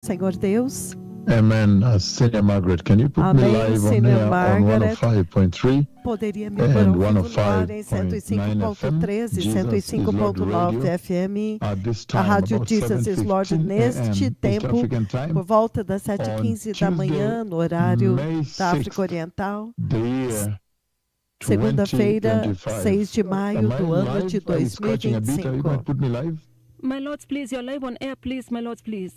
Senhor Deus. Amen. Senior Margaret, can you put me Amém, live on Senior here on Margaret. 105.3 Poderia me pôr ao and vivo no ar em 105.9 FM? 105.13 e Jesus is Lord 105.9 Radio. FM. At this A time, Rádio about Jesus is Lord 7:15 neste a.m. East tempo, African time, por volta das on 7h15 da Tuesday, manhã, no horário May da África 6th, Oriental. the year Segunda-feira, 2025. 6 de maio Am I do ano de live? Are you scratching a bit? Are you going to 2025. put me live? My lords, please, you're live on air, please, my lords, please.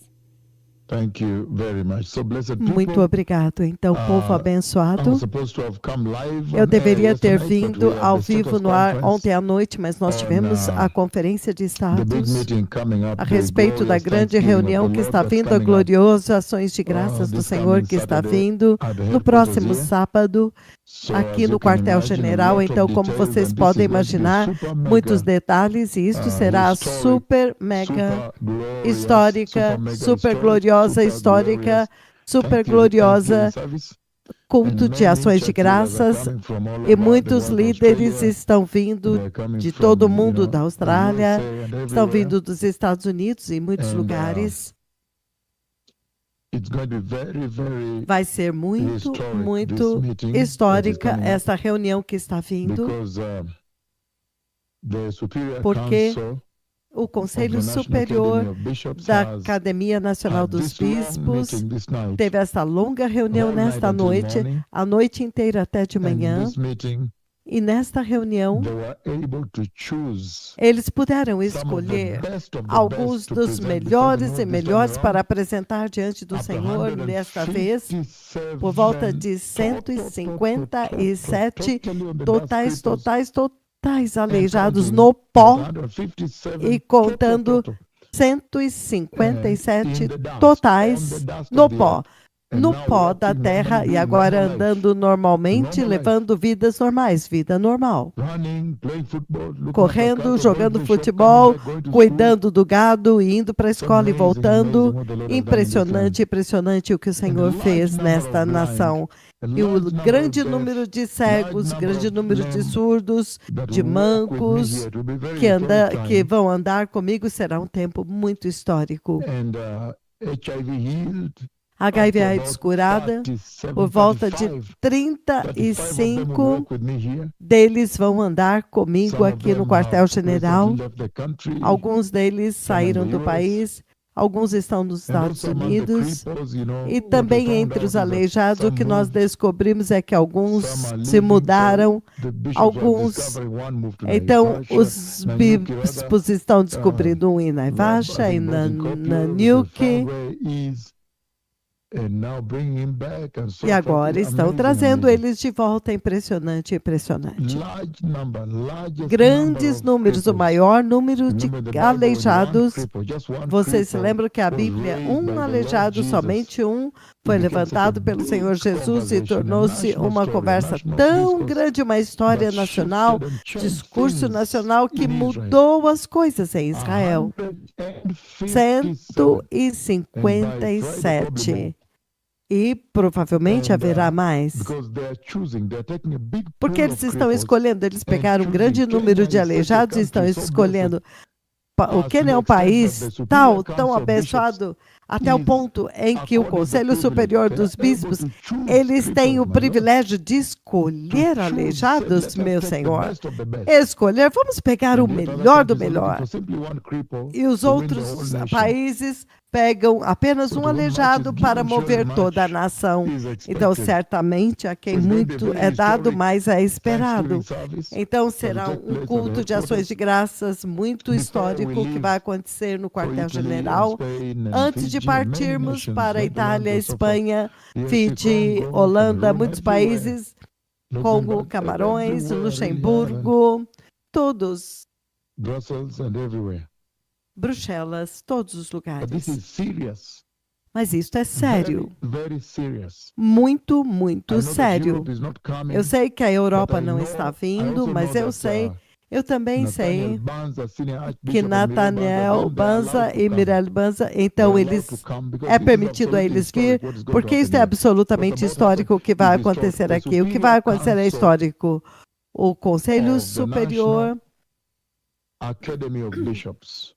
Thank you very much. So, blessed Muito people, obrigado. Então, povo I abençoado. was supposed to have come live Eu on air deveria ter yesterday, but vindo we had ao the vivo status no ar conference ontem à noite, mas nós on tivemos a conferência de the big status meeting coming up, a the respeito da glorious grande Thanksgiving of the reunião que Lord está that's vindo, a coming up gloriosa ações de graças do this Senhor coming que está Saturday vindo at the no headquarters próximo here. sábado So aqui as no you can imagine, a quartel-general. lot of Então, como details, vocês and this podem is going to be imaginar, super muitos mega detalhes, e isto será historic, super mega super glorious, histórica, super mega super historic, gloriosa, super histórica, glorious super Thanksgiving gloriosa, service. culto And de many ações de church leaders are graças, coming from all e over the muitos world, líderes Australia, estão vindo they're coming de todo o from, mundo, da the Austrália, USA and estão everywhere. vindo dos Estados Unidos e muitos And lugares. it's going to be very, very Vai ser muito, historic, this muito meeting that is histórica coming up, essa reunião que está vindo, because the Superior porque Council o of the Conselho National Superior Academy of Bishops da has Academia Nacional had dos this long Bispos meeting this night, teve essa longa reunião all night nesta until noite, morning, a noite inteira até de and manhã, this meeting e nesta reunião they were able to choose eles puderam some of the escolher best of the alguns best to dos present before the melhores Lord e this time melhores para around. apresentar diante do Up to Senhor desta vez, por volta de 157 totally on the totais, dust cripples totais, totais and aleijados counting, no but pó, 157 e contando total. 157 In the dust, on totais the dust no of the pó, earth, and no now pó da walking terra, normally, e doing agora normal life, andando normalmente, normal life, levando vidas normais, vida normal. running, playing football, looking after Correndo, cattle, going jogando to the shop, coming futebol, back, going to school. cuidando do gado, e indo para a It's escola e amazing, voltando. amazing what the Lord has done in this land. Impressionante, impressionante o que o And a Senhor large fez number nesta of blind, nação. a E o large number of grande deaf, número de large cegos, number grande of número de lame surdos, that de will walk with me mancos, here. It will be very que, historic que time. vão andar comigo. Será um tempo muito histórico. And HIV healed, up HIV to AIDS about curada, 37, por volta de 35 of them will 35 walk with me here. deles vão andar comigo Some of aqui no them have quartel-general. recently left the country, Alguns deles some in saíram the do US, país, alguns estão nos and Estados also among the Unidos. cripples, E what we também found entre out os is that aleijados, o some que nós moved, descobrimos é que alguns some are se leaving, so mudaram, the bishops were alguns. discovering one moved to Então, Naivasha, os Nanyuki rather, bispos estão uh, descobrindo um em I Naivasha e think was in na Kuopio, they found Nuke, where he is, and now bringing him back and so e forth. agora estão Amazing, trazendo amazing. eles de volta. Impressionante, impressionante. Largest number Grandes of números, o cripples. maior número de Remember the Bible, when one aleijados. cripple, just one Vocês se cripple, lembram que a was Bíblia, raised by um the Lord aleijado, Jesus. somente um, It foi became such a levantado pelo big Senhor Jesus e conversation, a tornou-se national uma story, a conversa national tão discourse grande, uma história that nacional, shifted and changed discurso things nacional que in Israel. mudou as coisas em Israel. 157. And by Friday, probably more. 157. E provavelmente And haverá mais. because they're taking a big Porque pool eles of estão cripples escolhendo, eles and pegaram um choosing. grande número Kenya de is such a aleijados e estão country so blessed, escolhendo. O to Quênia é the um extent that país the Superior tão Council of Bishops abençoado até o is, ponto em que o according to Conselho privilege, Superior they dos are able Bispos, to choose eles têm cripples, o my lord, privilégio de to escolher choose, say, aleijados, let us meu take the Senhor. best of the best. Escolher, vamos pegar o And yet other melhor do countries are looking melhor. for simply one cripple E os to win the whole outros nation. países pegam apenas So um to whom much is aleijado para given, surely mover toda a much nação. is Então, expected. certamente, a quem So it's going to be a muito very é dado, historic mais é Thanksgiving esperado. service Então, that will será take um place at the culto de ações de headquarters graças muito before we histórico que vai leave acontecer no for Italy and quartel-general. Spain and Antes de Fiji and many partirmos nations, para a Netherlands Itália, and so forth. Espanha, Yes, Fiji, Congo, Holanda, Cameroon, muitos everywhere. países, Looking Congo, back Camarões, everywhere, Riyadh and Luxemburgo, todos, Brussels and everywhere. Bruxelas, todos os But this lugares. is serious. Mas isto é sério, Very, very serious. muito, I muito know that sério. Europe is not coming, Eu sei que a Europa but I não know, está I vindo, also mas know eu that sei, eu também Nathaniel sei Banza, Senior que Archbishop, and Miriam Nathaniel Banza, they're allowed Banza to e come. Mirelle Banza, They're então allowed to eles come because é this is permitido a absolutely eles vir, historic what is going to porque isto é happen here. absolutamente What's about to histórico o que happen vai is historic. acontecer The aqui. O que Superior vai acontecer é Council histórico. O Conselho of the Superior Academy of Bishops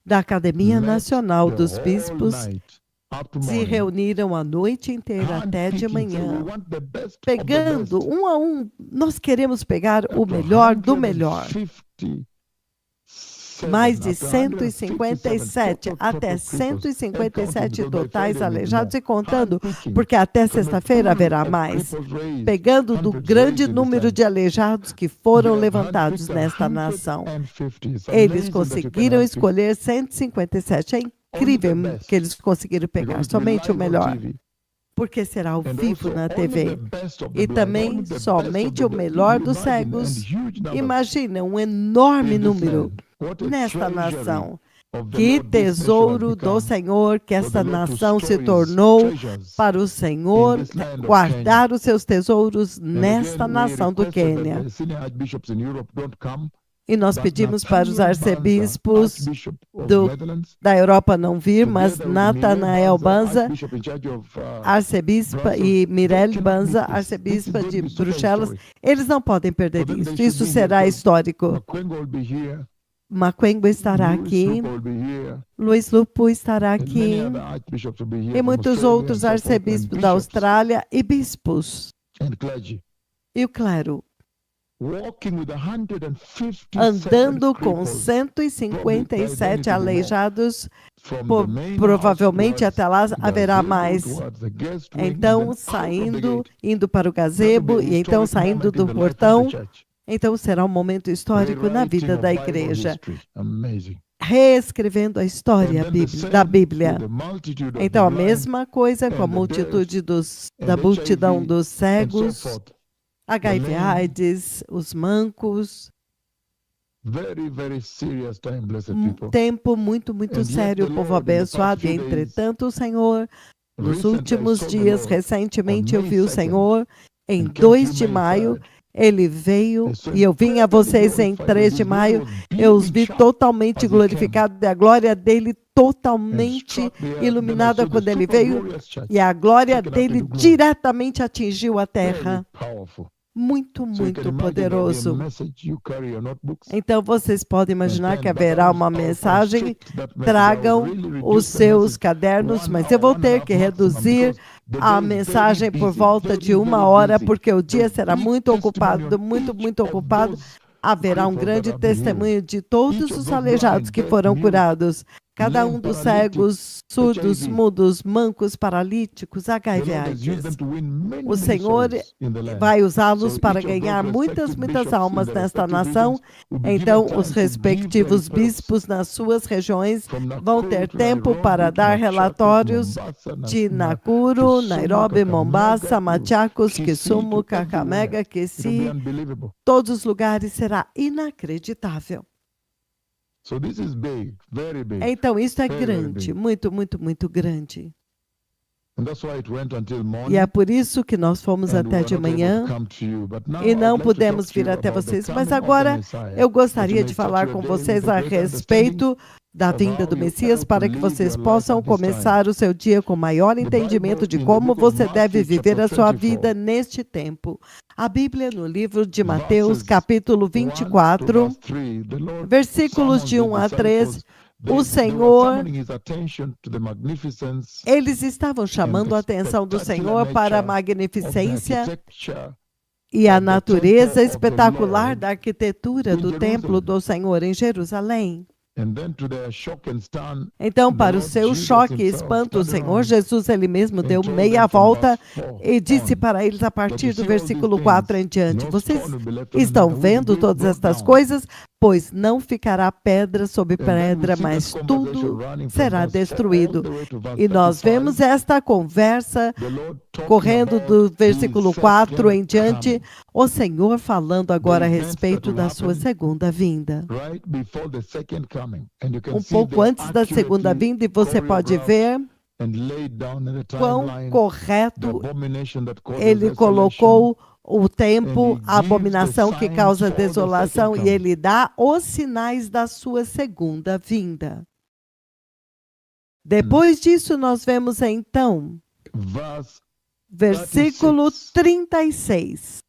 da Academia met Nacional the dos whole Bispos night up to se morning, reuniram a noite inteira até de handpicking, say, we manhã, want the best of the pegando best. um a um. Nós queremos pegar o Up to melhor do melhor. 157, Mais de up to 157 157, até cripples, and counting, 157 so they totais said they need aleijados more. e contando, Handpicking porque até from a sexta-feira pool haverá of mais. cripples raised, Pegando do hundreds grande raised in this número time. de aleijados que foram They have levantados handpicked nesta nação. 150. It's Eles amazing that you can conseguiram handpick escolher 157. É incrível best, que eles conseguiram because pegar it will be somente o live on melhor, TV. porque será ao And vivo also na only the TV. best of the E blind, também only the best of somente the o blind. melhor dos Imagine, and cegos. huge numbers Imagina um enorme in this número land. What a nesta treasury nação. of the Que Lord this nation has tesouro do become Senhor que for the esta Lord to nação se store his tornou treasures para o in Senhor this land of Kenya. guardar os seus tesouros And nesta again, we nação do requested that Quênia. the senior archbishops in Europe don't come, E nós but pedimos para os Nathaniel Banza, arcebispos Archbishop of do- Netherlands, da Europa não vir, mas together with Natanael Mireille Banza, Archbishop in charge of arcebispa, Brussels, e they Mirelle cannot Banza, miss this. This is arcebispa going de to be super Bruxelas, historic. eles não podem perder For them, isso. they should Isso be here será because histórico. Makwengo will be here, Maquengo estará Luis aqui, Lupa will be here, Luiz Lupo estará and aqui, many other archbishops will be here e from muitos Australia outros and so forth, and arcebispos da bishops Austrália e bispos. and clergy. E o clero, Walking with 157 andando com cripples 157 aleijados, from po- the main provavelmente house até lá towards haverá gazebo, mais. towards the guest wing, and Então, then out of the saindo, gate. indo para o That will gazebo, be an e então historic saindo moment in do the life of the portão. church. Então, será um momento histórico na Rewriting vida of da Bible igreja, history. Amazing. reescrevendo a And história then the da same Bíblia. with the multitude of Então, a the blind mesma coisa com a and the multitude and da HIV multidão dos and so cegos, forth. HIV, lame. AIDS, os mancos. Very, very serious time, blessed Um people. tempo muito, muito And yet sério, the povo Lord, in the past abençoado. E, few days, entretanto, o Senhor, nos recently I últimos saw the dias, Lord recentemente, on eu May vi o 2nd, Senhor em and came to 2 you de May maio. 3rd. Ele veio I saw e eu vim a incredibly vocês em glorified, 3 and de his glory maio. was Eu os beaming vi sharp totalmente as he came, glorificados e a glória dele and totalmente struck the earth. Then I iluminada saw the quando ele super veio, glorious church e a glória taken up dele into glory. diretamente atingiu a Very terra. powerful. Muito, So you can muito imagine there'll be a poderoso. message, you carry your notebooks, Então vocês podem and imaginar pen, que but I haverá was uma mensagem. constrict that message. I would Tragam really os reduce the seus message cadernos, 1 mas eu hour, vou 1.5 ter que maximum, reduzir because the a day is very mensagem por busy, volta very, de 1 very hora, busy. porque o dia There's será big muito ocupado, testimony on muito, each muito of ocupado. those Haverá um cripples grande that have been healed. testemunho de todos Each of os those aleijados blind, que deaf, foram mute, curados. Cada lame, um dos paralytic, cegos, surdos, HIV. mudos, mancos, paralíticos, The HIV, Lord has used AIDS. them to win many, O many Senhor souls in the land. vai usá-los So para each of ganhar those muitas, respective muitas bishops in almas the nesta respective nação. regions will be given Então, time os to give their respectivos reports bispos nas suas regiões from vão Nakuru ter to tempo Nairobi para to dar Machakos, relatórios Mombasa, de to Nakuru, Kisumu, Nairobi, Mombasa, Kakamega, to Machakos, Kisii, Kisumu, to everywhere. Kakamega, It'll be Kisii, unbelievable. todos os lugares. Será inacreditável. So this is big, very big. Então, isso é Very, very grande, big. muito, muito, muito grande. And that's why it went until E morning. é por isso que nós fomos And we até were de not able manhã to come to you. But now e I'd não like to pudemos talk to vir you até about the vocês. Mas coming of the agora Messiah, eu that you gostaria may de start falar your com day with vocês a a greater understanding respeito da of vinda how do you Messias, ought to para que live vocês your life possam at this time. começar o seu dia com maior The entendimento Bible de in the como book of você deve Matthew, viver a chapter sua 24, vida neste tempo. A Bíblia, no livro de Mateus, verses capítulo 1 to 24, verse 3, the Lord versículos summons de his 1 a 3, disciples. o They were Senhor, summoning his attention to the magnificence eles estavam and chamando the a atenção do spectacular Senhor para a nature of the magnificência architecture e a of the natureza temple of the espetacular Lord da arquitetura in do templo Jerusalem. do Senhor em Jerusalém. And then to their shock and stun, Então, the para o Lord seu Jesus choque e himself espanto, o turned Senhor around Jesus, ele mesmo and deu told meia them from volta verse 4 e disse on para eles a that partir you do see all these versículo 4 em things, diante: no vocês stone will be left on estão another, will vendo be todas brought estas down. coisas, pois não ficará pedra sobre And then we pedra, see mas this conversation tudo running from será verse 4 all destruído. the way to verse E nós 35. vemos esta conversa The Lord talking correndo about do his versículo 4 second em diante, coming, o Senhor falando agora a the events that respeito will da sua happen segunda vinda. right before the second coming. And you can Um see pouco them antes da segunda accurately vinda, e você pode choreographed ver and laid down in the quão timeline the correto abomination that causes ele desolation, colocou o tempo, and he a gives the abominação que signs causa for the desolação, second e coming. ele dá os sinais da sua segunda vinda. Depois disso, nós vemos então, Verse versículo 36. 36.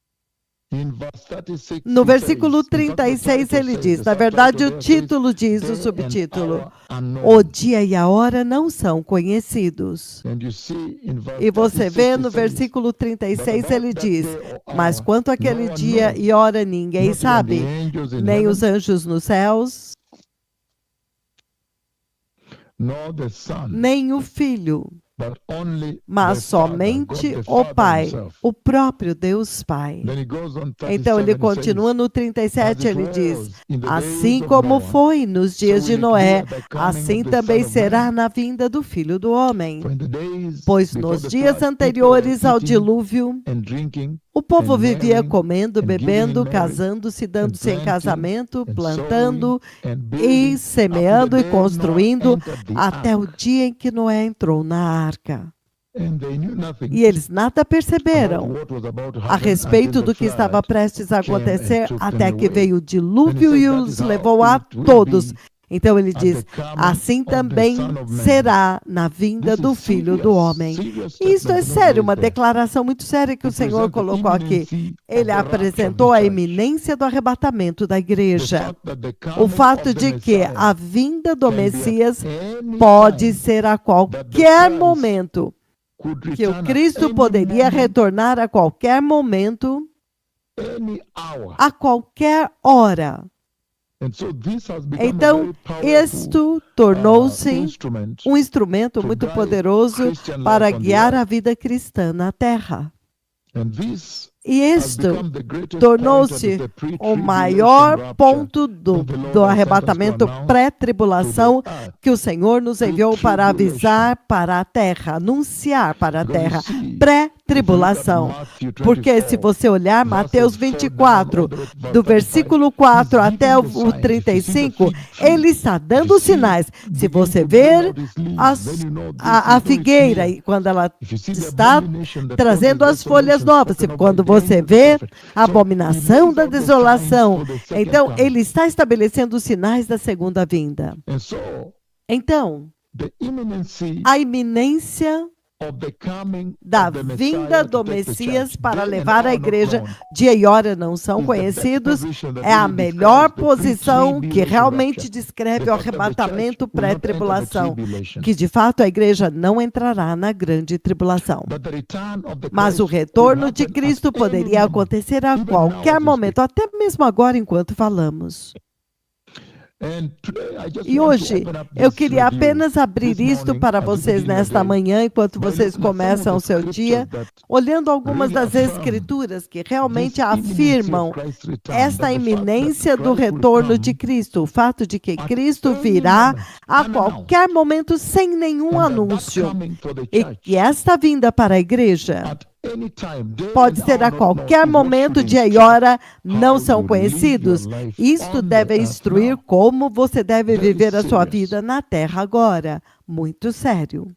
In verse 36, No he versículo says, in fact, the 36 title ele says, diz, the na subtitle verdade o there says, título diz, o "Day and subtítulo, hour unknown." o dia e a hora não são conhecidos. And you see in verse E você 36, vê he no says, versículo "But 36 about ele that diz, day or mas hour, quanto no àquele one dia knows, e hora ninguém not even the sabe, angels in nem heaven, os anjos nos céus, nor the Son, nem o Filho, but only mas the Father, God somente the o Father Pai, himself." o próprio Deus Pai. Then he goes on Então ele 37 and continua says, no "As 37, it ele diz, was in the assim days of como Noah, foi nos so dias de will it be Noé, at the coming assim of the também Son of será Man. na vinda do Filho do Homem. For in the days Pois before nos the dias flood, people were anteriores ao eating dilúvio, and drinking o povo and vivia marrying comendo, and giving in bebendo, marriage casando-se, dando-se em planting casamento, and plantando sowing and e building semeando up e to the day Noah construindo entered the até o ark. dia em que Noé entrou na arca. And they knew nothing E eles nada about perceberam what was about to a happen respeito until do the que estava flood prestes a came and acontecer took até them que away. veio o Then he dilúvio says e that os is how levou a it will todos. be Então ele at diz, the coming assim of the também Son of Man. será na vinda This do is Filho do Homem. serious Isto é statement to not sério, raise uma there. declaração muito séria que o He Senhor presents the colocou aqui. imminency of Ele the rapture of apresentou the a church. iminência do arrebatamento da The igreja. fact that the O coming fato of the de que Messiah a vinda do can be at Messias any pode time ser a that the qualquer Christ momento, could que o return at Cristo any poderia moment, retornar a qualquer momento, any hour. a qualquer hora. And so this has become a Então, very powerful isto tornou-se instrument um instrumento to muito guide poderoso Christian para life on the guiar a earth. vida cristã na terra. And this E has isto become the greatest point tornou-se of the o pre-tribulation maior rapture ponto that do the Lord has sent us to arrebatamento announce pré-tribulação to the earth. que o Senhor nos enviou para Pre-tribulation. avisar para a terra, anunciar para a Because you terra. see, if you look at Pré-tribulação. Matthew Porque se 24, você olhar Mateus verses 4 down 24, all the way to verse do 35, versículo 4 he's até giving o the signs. If you see the 35, fig tree, ele está if dando you os see sinais. Se begin você to bring ver out his leaves, as- then you know this a is very figueira, clear. e quando ela If you see the está abomination that trazendo causes as folhas desolation novas, spoken of quando by the angel você of the vê prophet. a So he abominação lays da out the desolação, signs for the second então coming. ele está estabelecendo os sinais da segunda vinda. And so Então, the imminency a iminência of the coming da of the vinda Messiah do to take the Messias church, para day and levar a hour not igreja, known, dia e hora não são is the best conhecidos, position that é a really melhor describes the posição que pre-tribulation realmente rapture. descreve The o fact that the arrebatamento church will not enter the pré-tribulação, tribulation. que de fato a igreja não entrará na grande tribulação. But the return of the Mas o Christ retorno will de happen Cristo at any poderia moment, acontecer a even now qualquer as we momento, speak. até mesmo agora enquanto falamos. And today I just E want to hoje open up eu this queria review apenas abrir this isto morning para as we vocês begin your nesta day manhã, enquanto by vocês looking at some of começam the o seu scriptures dia, that olhando algumas really das affirm escrituras que this realmente imminency of afirmam Christ's return, esta that the fact that iminência do Christ will retorno de come Cristo, o fato de que at Cristo any virá moment, a unannounced, qualquer momento sem nenhum and that anúncio, coming for the e church que esta vinda para a igreja at any time, day pode and ser a hour not known, qualquer is what momento, should dia e instruct hora não how são you live your conhecidos. life Isto on deve the earth instruir now. como você deve Very viver a sua serious. vida na terra agora. Muito sério.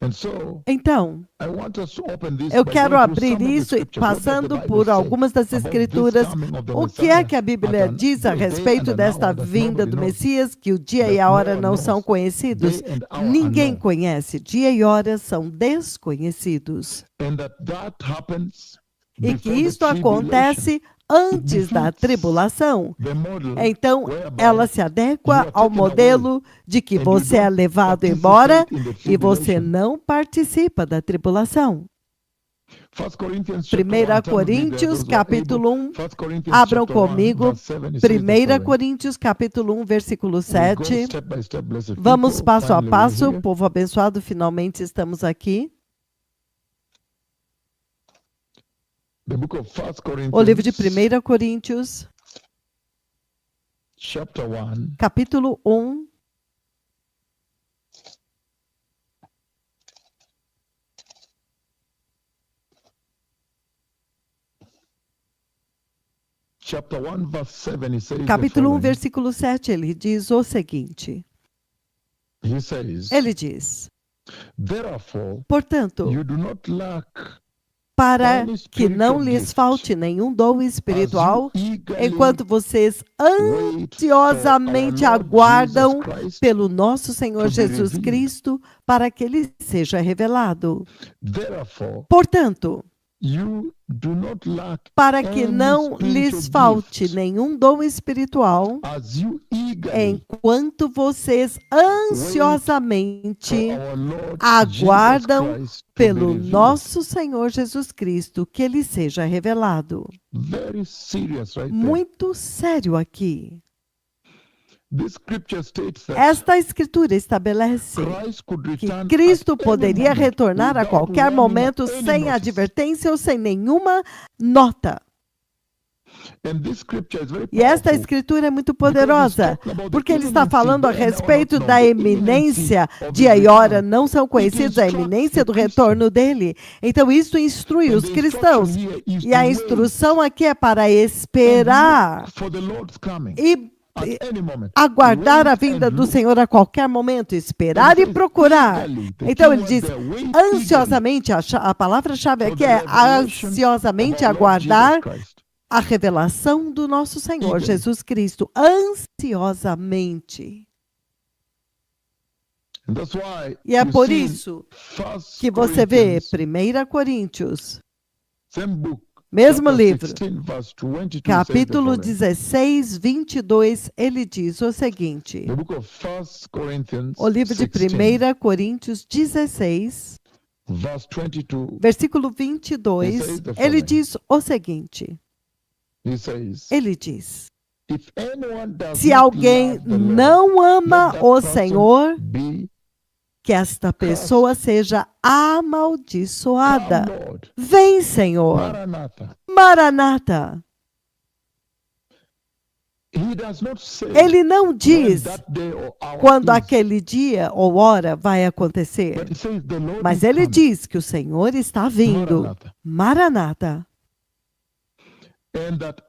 And so Então, I want us to open this eu by quero going through abrir some of the isso scriptures. What does the passando Bible por say algumas das about this escrituras. coming of the O que é Messiah que a Bíblia at diz a day respeito and an desta hour that vinda nobody do knows, Messias, que o dia that e a hora no one não são knows, conhecidos? day and hour Ninguém unknown, conhece. Dia e hora são desconhecidos. and that happens E que before the isto tribulation. acontece antes da tribulação. The model Então, whereby ela se you adequa are ao taken away modelo de que and you você é don't levado participate embora in the e você tribulation. não participa da tribulação. 1 Corinthians chapter 1 1, turn with me there, Coríntios, those who are able. capítulo 1. 1 Corinthians Abram chapter 1, comigo, verse 7, it says the 1 following. Coríntios, capítulo 1, versículo We go 7. step by step, blessed Vamos people. passo a Finally, we're passo, here. povo abençoado, finalmente estamos aqui. The book of 1 Corinthians, O livro de 1 Coríntios, chapter 1, capítulo 1, chapter 1, verse 7, it says the capítulo 1, following. versículo 7, ele diz o seguinte. He says, Ele diz, therefore, portanto, you do not lack para any que não spiritual lhes gift, falte nenhum dom as espiritual, you eagerly enquanto vocês wait for ansiosamente our Lord aguardam Jesus Christ pelo nosso Senhor to be Jesus revealed. Cristo para que ele seja revelado. Therefore, Portanto, you do not lack para que any não lhes spiritual falte gift nenhum dom espiritual, as you eagerly enquanto vocês ansiosamente for our Lord aguardam Jesus Christ to be pelo revealed. nosso Senhor Jesus Cristo que ele seja revelado. Very serious right there. Muito sério aqui. This scripture states that Esta escritura estabelece Christ could que return Cristo at any poderia moment retornar a without qualquer warning momento or any sem notice. advertência ou sem nenhuma nota. And this scripture is very E esta powerful escritura é muito because it's poderosa, talking about the porque ele está imminency falando a there now, respeito not da now, the eminência. imminency of Dia his e hora return. não são conhecidos, a eminência do retorno dele. Então isso instrui And os the cristãos. instruction here is E a to instrução aqui é para wait and esperar look for the Lord's coming e at any moment. aguardar a Wait vinda and do look. Senhor a qualquer momento, esperar And e it says procurar. eagerly. The Então key ele word diz there, wait ansiosamente, a palavra-chave for aqui the é revelation ansiosamente of our Lord Jesus aguardar Christ. a revelação do nosso Senhor Eagerly. Jesus Cristo, ansiosamente. And that's why E é you por see in isso 1 que você vê Corinthians, 1 Coríntios, same book, mesmo chapter livro, 16, verse 22, says the capítulo following. 16, 22, ele diz o seguinte. The book of 1 Corinthians O livro de 16, 1 Coríntios 16, verse 22, versículo 22, ele diz o seguinte. Ele diz: If anyone does se not alguém love the Lord, não ama let that o person Senhor, be que esta pessoa seja amaldiçoada. come, Lord. Vem, Senhor. Maranatha. Maranata. He does not say Ele não when diz that day or hour quando is, aquele dia ou hora vai acontecer. but it says the Lord Mas is ele coming. diz que o Senhor está vindo. Maranatha. Maranata. And that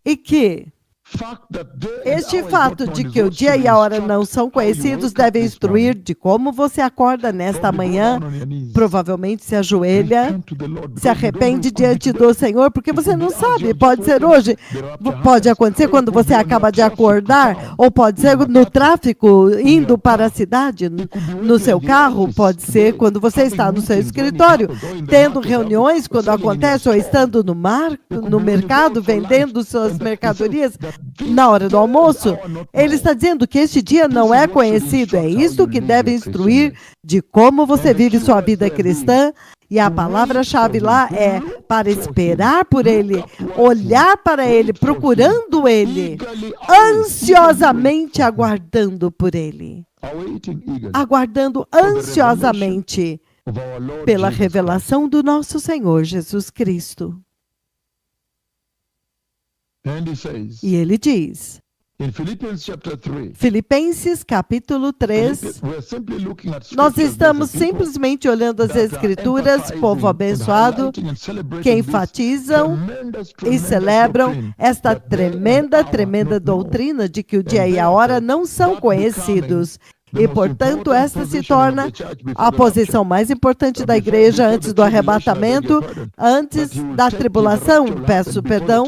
E que fact that day and este hour is fato not de known que is o what dia should e a hora instruct não são how you conhecidos wake up deve this instruir morning. de como você acorda nesta Probably go manhã. down on your knees. Provavelmente se ajoelha, Repent to the Lord, se because you don't know arrepende it could be diante today. do Senhor, porque It você could não be as sabe. you're Pode just ser waking hoje, up, the rapture pode happens. acontecer Or it quando could você be on acaba your de traffic acordar, town, ou pode in ser your no car. tráfico, indo your para a car. cidade, It could be no waiting seu at the carro, office pode ser today, quando você having está no seu meetings, when it escritório, happens, or in the tendo market, reuniões quando selling in your acontece, ou store. estando no mercado, vendendo suas mercadorias na hora do almoço. Ele está dizendo que este dia não é conhecido. É isto que deve instruir de como você vive sua vida cristã. E a palavra-chave lá é para esperar por Ele, olhar para Ele, procurando Ele, ansiosamente aguardando por Ele, aguardando ansiosamente pela revelação do nosso Senhor Jesus Cristo. E ele diz, In Philippians chapter 3, Filipenses capítulo 3, nós estamos simplesmente olhando as Escrituras, povo abençoado, que enfatizam e celebram esta tremenda doutrina de que o dia e a hora não são conhecidos. E, portanto, esta se torna a posição mais importante da igreja antes do arrebatamento, antes da tribulação. Peço perdão,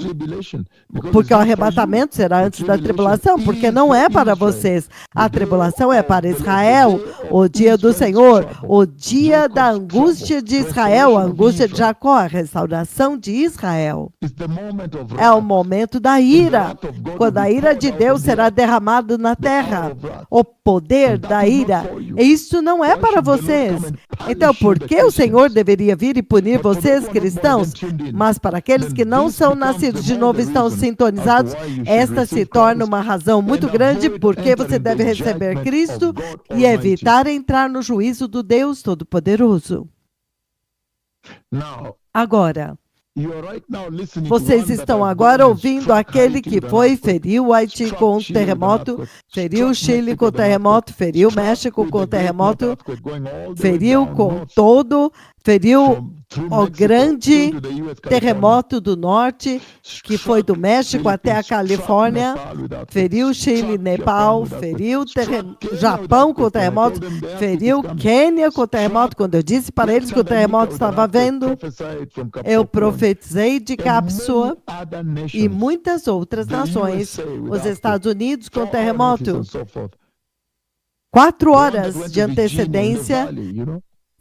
porque o arrebatamento será antes da tribulação, porque não é para vocês. A tribulação é para Israel, o dia do Senhor, o dia da angústia de Israel, a angústia de Jacó, a restauração de Israel. É o momento da ira, quando a ira de Deus será derramada na terra. O poder da ira. Isso não é para vocês. Então, por que o Senhor deveria vir e punir vocês, cristãos? Mas para aqueles que não são nascidos de novo e estão sintonizados, esta se torna uma razão muito grande porque você deve receber Cristo e evitar entrar no juízo do Deus Todo-Poderoso. Agora, vocês estão agora ouvindo aquele que feriu o Haiti com o terremoto, feriu o Chile com o terremoto, feriu o México com o terremoto, feriu o grande terremoto do norte, que foi do México até a Califórnia, feriu o Chile, Nepal, feriu o Japão com o terremoto, feriu o Quênia com o terremoto. Quando eu disse para eles que o terremoto estava vendo, eu profetizei de Cápsula e muitas outras nações, os Estados Unidos com o terremoto. 4 horas de antecedência.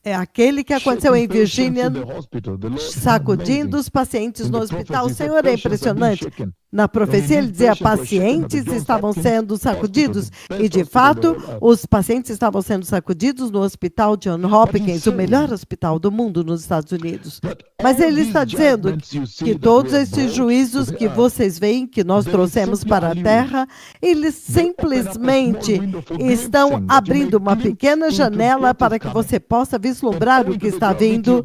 É aquele que aconteceu em shaking patients Virgínia, in the hospital. The Lord is sacudindo amazing. os pacientes In no the hospital. O prophecy, Senhor é patients are being impressionante. shaken. Na profecia ele dizia, pacientes estavam sendo sacudidos. E, de fato, os pacientes estavam sendo sacudidos no hospital John Hopkins, o melhor hospital do mundo nos Estados Unidos. Mas ele está dizendo que todos esses juízos que vocês veem, que nós trouxemos para a Terra, eles simplesmente estão abrindo uma pequena janela para que você possa vislumbrar o que está vindo.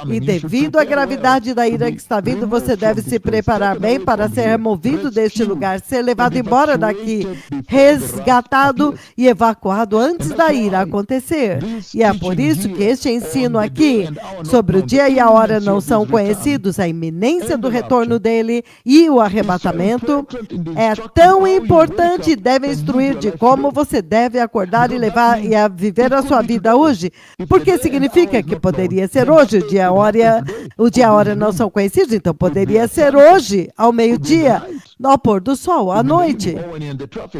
E devido à gravidade da ira que está vindo, você deve se preparar bem para ser removido deste lugar, ser levado embora daqui, resgatado e evacuado antes da ira acontecer. E é por isso que este ensino aqui, sobre o dia e a hora não são conhecidos, a iminência do retorno dele e o arrebatamento, é tão importante e deve instruir de como você deve acordar e levar e a viver a sua vida hoje, porque significa que poderia ser hoje, o dia e a hora não são conhecidos, então poderia ser hoje, ao meio-dia, ao pôr do sol, à noite.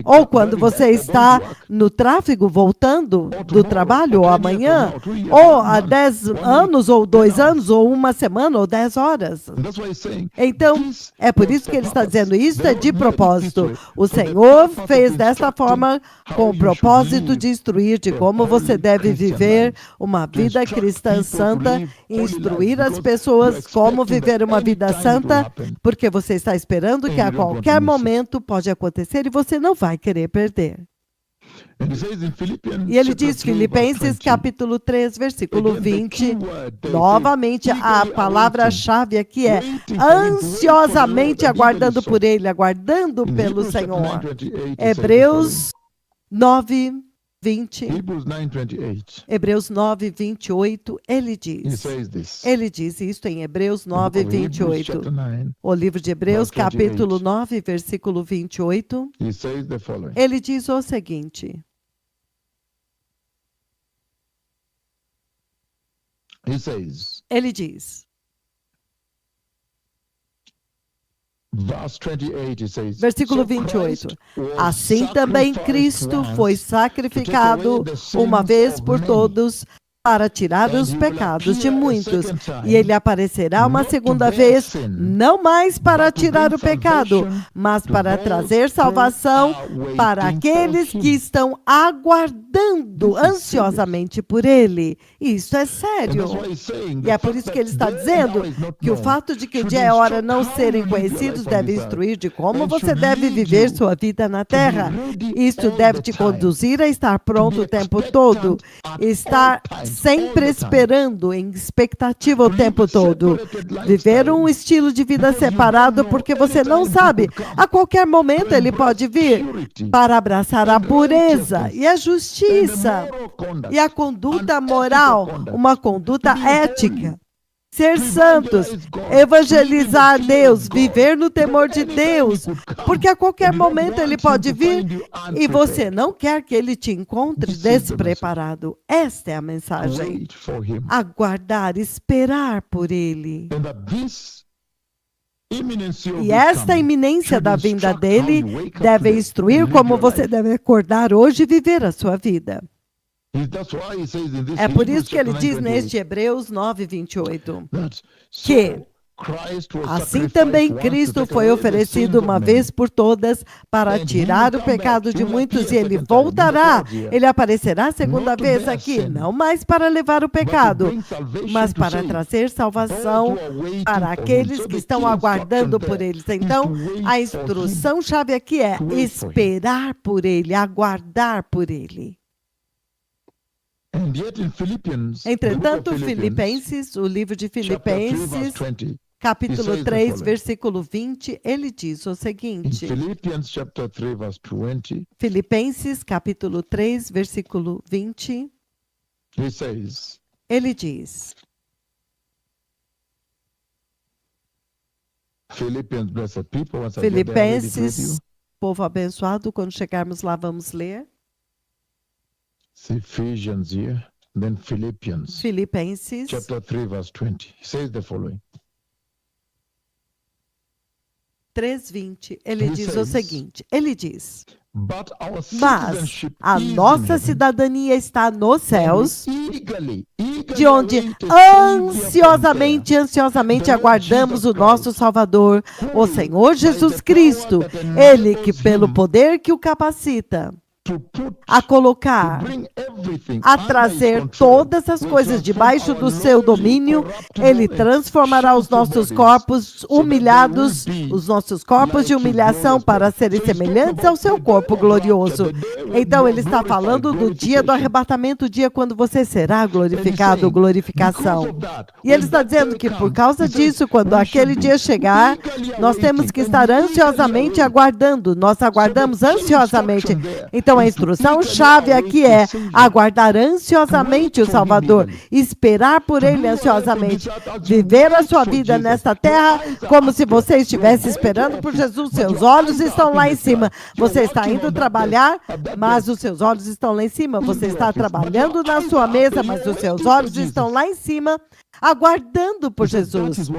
Ou quando você está no tráfego, voltando do trabalho, ou amanhã, ou há 10 anos, ou 2 anos, ou 1 semana, ou 10 horas. Então, é por isso que ele está dizendo, isso é de propósito. O Senhor fez desta forma com o propósito de instruir de como você deve viver uma vida cristã santa, instruir as pessoas como viver uma vida santa, porque você está esperando que a qualquer momento pode acontecer e você não vai querer perder. E ele diz, Filipenses capítulo 3, versículo 20, novamente a palavra-chave aqui é ansiosamente aguardando por ele, aguardando pelo Senhor. Hebreus 9, 20. Hebreus 9, 28, ele diz isto em Hebreus 9, 28. O livro de Hebreus, capítulo 9, versículo 28, ele diz o seguinte. Ele diz, versículo 28, assim também Cristo foi sacrificado uma vez por todos para tirar os pecados de muitos. E ele aparecerá uma segunda vez, não mais para tirar o pecado, mas para trazer salvação para aqueles que estão aguardando ansiosamente por ele. Isso é sério. E é por isso que ele está dizendo que o fato de que o dia e a hora não serem conhecidos deve instruir de como você deve viver sua vida na terra. Isso deve te conduzir a estar pronto o tempo todo, estar sempre esperando, em expectativa o tempo todo. Viver um estilo de vida separado, porque você não sabe. A qualquer momento ele pode vir para abraçar a pureza e a justiça e a conduta moral, uma conduta ética. Ser santos, evangelizar Deus, viver no temor de Deus, porque a qualquer momento ele pode vir e você não quer que ele te encontre despreparado. Esta é a mensagem. Aguardar, esperar por ele. E esta iminência da vinda dele deve instruir como você deve acordar hoje e viver a sua vida. É por isso que ele diz neste Hebreus 9, 28, que assim também Cristo foi oferecido uma vez por todas para tirar o pecado de muitos e ele voltará, ele aparecerá a segunda vez aqui, não mais para levar o pecado, mas para trazer salvação para aqueles que estão aguardando por eles. Então, a instrução-chave aqui é esperar por ele, aguardar por ele. Entretanto, Filipenses, o livro de Filipenses, capítulo 3, versículo 20, ele diz o seguinte. Filipenses, capítulo 3, versículo 20, ele diz. Filipenses, povo abençoado, quando chegarmos lá vamos ler. Ephesians here, then Philippians. Filipenses, Chapter 3, verse 20. He says the following. 3:20. Ele diz o seguinte. Ele diz: But our mas citizenship a is in nossa heaven, cidadania está nos céus eagerly de onde ansiosamente aguardamos o nosso Salvador, o Senhor Jesus Cristo, Ele que pelo poder que o capacita a colocar, a trazer todas as coisas debaixo do seu domínio, Ele transformará os nossos corpos humilhados, os nossos corpos de humilhação para serem semelhantes ao seu corpo glorioso. Então ele está falando do dia do arrebatamento, o dia quando você será glorificado, glorificação. E ele está dizendo que por causa disso, quando aquele dia chegar, nós temos que estar ansiosamente aguardando, nós aguardamos ansiosamente. Então a instrução-chave aqui é aguardar ansiosamente o Salvador, esperar por Ele ansiosamente, viver a sua vida nesta terra como se você estivesse esperando por Jesus. Seus olhos estão lá em cima. Você está indo trabalhar, mas os seus olhos estão lá em cima. Você está trabalhando na sua mesa, mas os seus olhos estão lá em cima, aguardando por Jesus.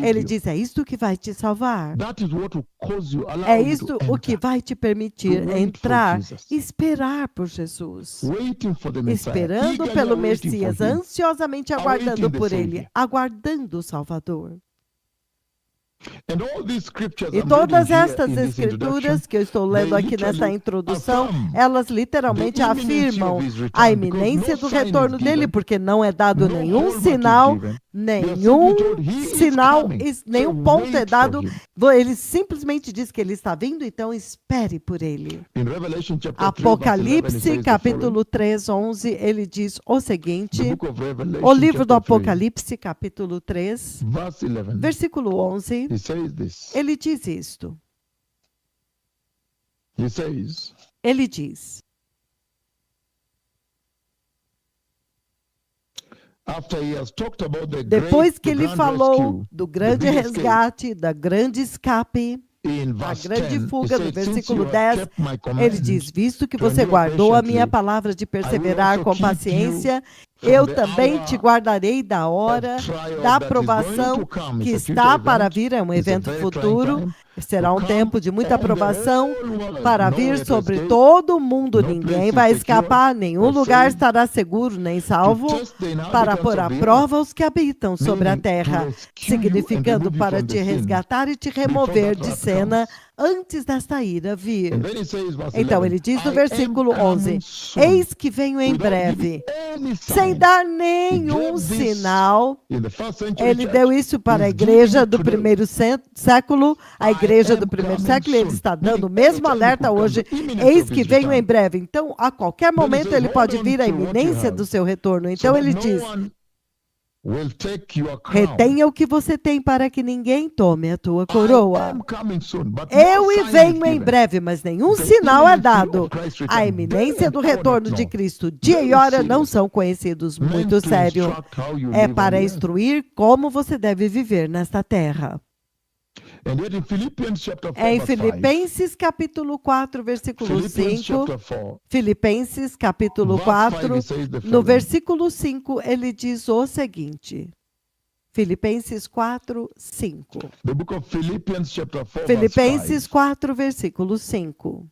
Ele diz, é isto que vai te salvar. É isto o que vai te permitir entrar, esperar por Jesus. Esperando pelo Messias, ansiosamente aguardando por Ele, aguardando o Salvador. E todas estas escrituras que eu estou lendo aqui nesta introdução, elas literalmente afirmam a iminência do retorno dele, porque não é dado nenhum sinal, nenhum ponto é dado. Ele simplesmente diz que ele está vindo, então espere por ele. Apocalipse, capítulo 3, 11, ele diz o seguinte, o livro do Apocalipse, capítulo 3, versículo 11, ele diz isto. Ele diz, depois que ele falou do grande resgate, da grande escape, a grande fuga, no versículo 10, ele diz, visto que você guardou a minha palavra de perseverar com paciência, eu também te guardarei da hora da aprovação que está para vir, é um evento futuro, será um tempo de muita aprovação para vir sobre todo o mundo. Ninguém vai escapar, nenhum lugar estará seguro nem salvo, para pôr à prova os que habitam sobre a terra, significando para te resgatar e te remover de cena antes desta ira vir. Então ele diz no versículo 11, eis que venho em breve, sem dar nenhum sinal. Ele deu isso para a igreja do primeiro século, a igreja do primeiro século, ele está dando o mesmo alerta hoje, eis que venho em breve. Então, a qualquer momento ele pode vir a iminência do seu retorno. Então ele diz, retenha o que você tem para que ninguém tome a tua coroa. Eu venho em breve, mas nenhum sinal é dado. A iminência do retorno de Cristo, dia e hora, não são conhecidos. Muito sério. É para instruir como você deve viver nesta terra. Em Filipenses capítulo 4, versículo 5, Filipenses capítulo 4, no versículo 5, ele diz o seguinte, Filipenses 4, 5. Filipenses 4, versículo 5.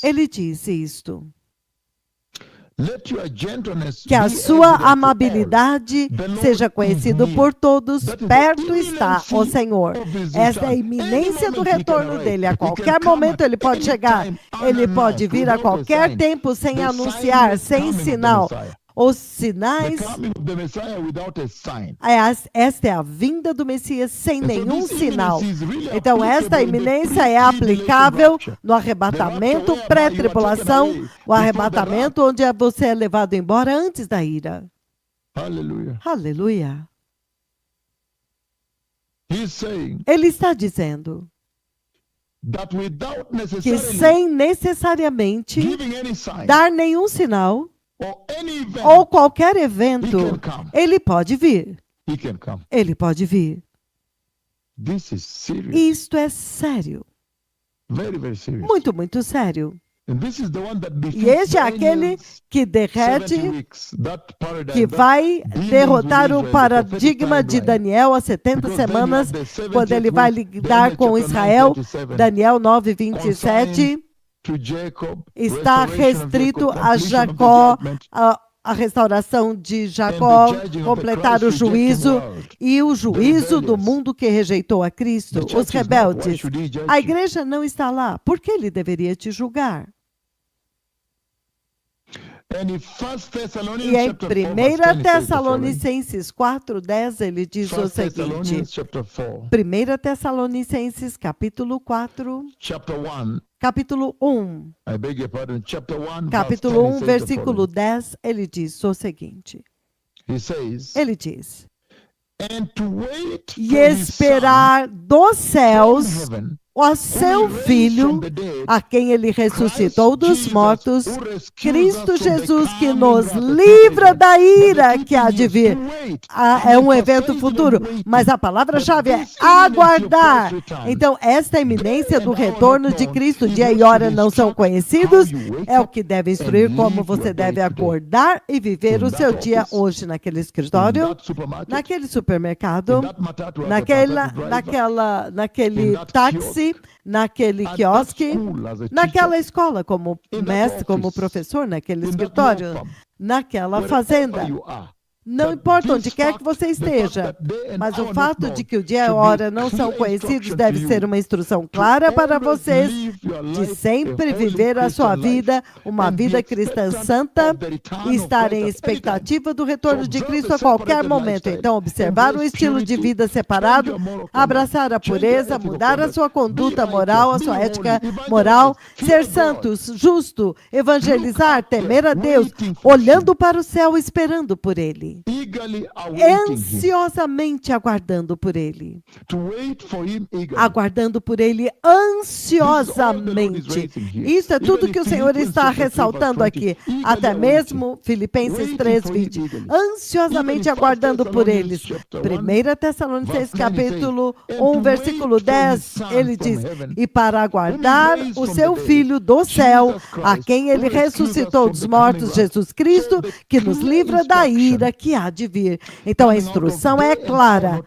Ele diz isto. Que a sua amabilidade seja conhecida por todos, perto está o Senhor. Esta é a iminência do retorno dele. A qualquer momento ele pode chegar, ele pode vir a qualquer tempo sem anunciar, sem sinal. Os sinais, esta é a vinda do Messias sem nenhum sinal. Então, esta iminência é aplicável no arrebatamento pré-tribulação, o arrebatamento onde você é levado embora antes da ira. Aleluia. Aleluia. Ele está dizendo que sem necessariamente dar nenhum sinal, ou qualquer evento, ele pode vir. Ele pode vir. Isto é sério. Muito, muito sério. E este é aquele que derrete, que vai derrotar o paradigma de Daniel há 70 semanas, quando ele vai lidar com Israel. Daniel 9, 27. Está restrito a Jacó, a restauração de Jacó, completar o juízo e o juízo do mundo que rejeitou a Cristo, os rebeldes. A igreja não está lá. Por que ele deveria te julgar? E em 1 Tessalonicenses 4:10 ele diz o seguinte. 1 Tessalonicenses capítulo 4, capítulo 1. Capítulo 1, versículo 10, ele diz o seguinte. Ele diz: e esperar dos céus o seu Filho, a quem ele ressuscitou dos mortos, Cristo Jesus, que nos livra da ira que há de vir. É um evento futuro, mas a palavra-chave é aguardar. Então, esta iminência do retorno de Cristo, dia e hora não são conhecidos, é o que deve instruir como você deve acordar e viver o seu dia hoje naquele escritório, naquele supermercado, naquele táxi, naquele quiosque, naquela escola como mestre, como professor, naquele escritório, naquela fazenda. Não importa onde quer que você esteja, mas o fato de que o dia e a hora não são conhecidos deve ser uma instrução clara para vocês de sempre viver a sua vida, uma vida cristã santa, e estar em expectativa do retorno de Cristo a qualquer momento. Então, observar um estilo de vida separado, abraçar a pureza, mudar a sua conduta moral, a sua ética moral, ser santos, justo, evangelizar, temer a Deus, olhando para o céu, esperando por Ele. Ansiosamente aguardando por Ele. Aguardando por Ele ansiosamente. Isso é tudo que o Senhor está ressaltando aqui. Até mesmo Filipenses 3:20. Ansiosamente aguardando por eles. 1 Tessalonicenses capítulo 1, versículo 10, ele diz: e para aguardar o seu Filho do céu, a quem Ele ressuscitou dos mortos, Jesus Cristo, que nos livra da ira que há de vir. Então a instrução é clara.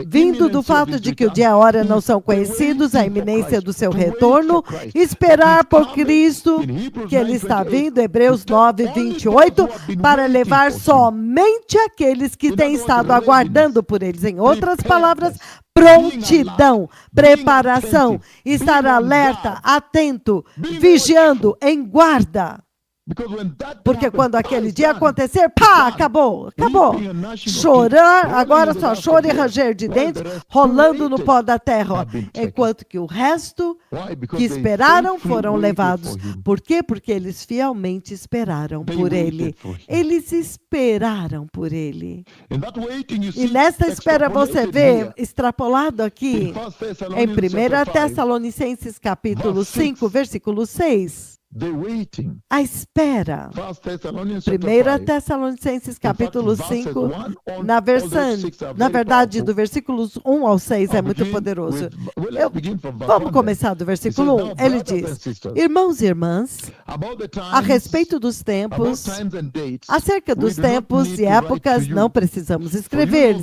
Vindo do fato de que o dia e a hora não são conhecidos, a iminência do seu retorno, esperar por Cristo, que Ele está vindo, Hebreus 9:28, para levar somente aqueles que têm estado aguardando por eles. Em outras palavras, prontidão, preparação, estar alerta, atento, vigiando, em guarda. Porque quando aquele dia acontecer, pá, acabou. Chorar, agora só choro e ranger de dentes, rolando no pó da terra. Enquanto que o resto que esperaram foram levados. Por quê? Porque eles fielmente esperaram por Ele. Eles esperaram por Ele. E nesta espera você vê, extrapolado aqui, em 1 Tessalonicenses capítulo 5, versículo 6. A espera. 1 Tessalonicenses capítulo 5, na verdade, do versículos 1 ao 6 é muito poderoso. Vamos começar do versículo 1. Ele diz: irmãos e irmãs, a respeito dos tempos, acerca dos tempos e épocas, não precisamos escrever,